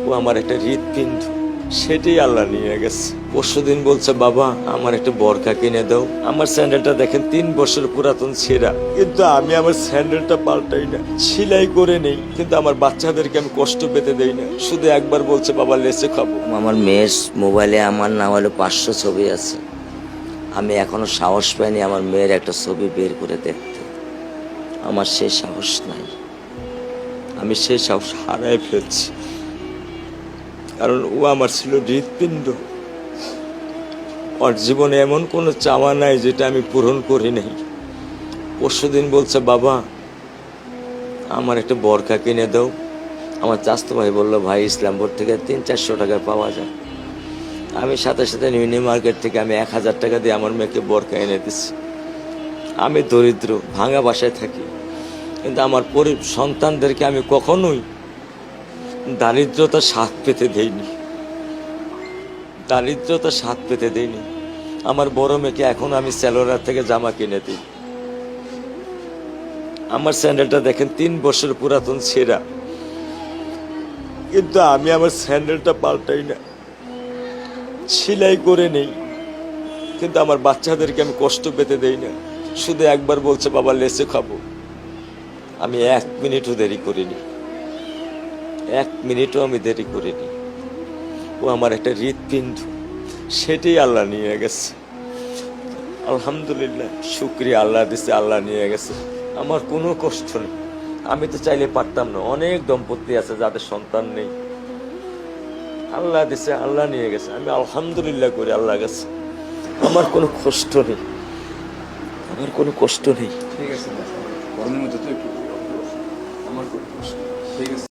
ও আমার একটা হৃৎপিণ্ড, সেটাই আল্লাহ নিয়ে গেছে। পরশুদিন বলছে, বাবা আমার একটা বরকা কিনে দাও। আমার স্যান্ডেলটা দেখেন 3 বছর পুরাতন ছেঁড়া, কিন্তু আমি আমার স্যান্ডেলটা পাল্টাই না, সেলাই করে নেই, কিন্তু আমার বাচ্চাদেরকে আমি কষ্ট পেতে দেই না। শুধু একবার বলছে, বাবা লেচে খাবো। আমার মেয়ের মোবাইলে আমার না হলে 500 ছবি আছে। আমি এখনো সাহস পাইনি আমার মেয়ের একটা ছবি বের করে দেখতে। আমার সেই সাহস নাই। আমি সেই সাহস হারাই ফেলছি, কারণ ও আমার ছিল হৃৎপিণ্ড। ওর জীবনে এমন কোনো চাওয়া নাই যেটা আমি পূরণ করি নাই। পরশুদিন বলছে, বাবা আমার একটা বরকা কিনে দাও। আমার চাচতো ভাই বললো, ভাই ইসলামপুর থেকে 300-400 টাকায় পাওয়া যায়। আমি সাথে সাথে মিনি মার্কেট থেকে আমি 1000 টাকা দিয়ে আমার মেয়েকে বরকা এনে দিচ্ছি। আমি দরিদ্র, ভাঙা বাসায় থাকি, কিন্তু আমার সন্তানদেরকে আমি কখনোই দারিদ্রতার স্বাদ পেতে দেইনি। দারিদ্রতার স্বাদ পেতে দেইনি। আমার বড় মেয়েকে এখন আমি সেলোরার থেকে জামা কিনে দিই। আমার স্যান্ডেলটা দেখেন 3 বছর পুরাতন ছেঁড়া, কিন্তু আমি আমার স্যান্ডেলটা পাল্টাই না, সেলাই করে নেই, কিন্তু আমার বাচ্চাদেরকে আমি কষ্ট পেতে দেই না। শুধু একবার বলছে, বাবা লেচে খাবো। আমি 1 মিনিটও দেরি করিনি, 1 মিনিটও আমি দেরি করিনি। ও আমার একটা হৃৎপিণ্ড, সেটাই আল্লাহ নিয়ে গেছে। আলহামদুলিল্লাহ, শুকরিয়া, আল্লাহ দিছে, আল্লাহ নিয়ে গেছে। আমার কোনো কষ্ট নেই। আমি তো চাইলে পারতাম না। অনেক দম্পতি আছে যাদের সন্তান নেই, আল্লাহ দিছে, আল্লাহ নিয়ে গেছে। আমি আলহামদুলিল্লাহ করি আল্লাহ গেছে। আমার কোনো কষ্ট নেই, আমার কোনো কষ্ট নেই। ঠিক আছে, গরমের মধ্যে তো একটু আমার কোনো কষ্ট নেই। ঠিক আছে।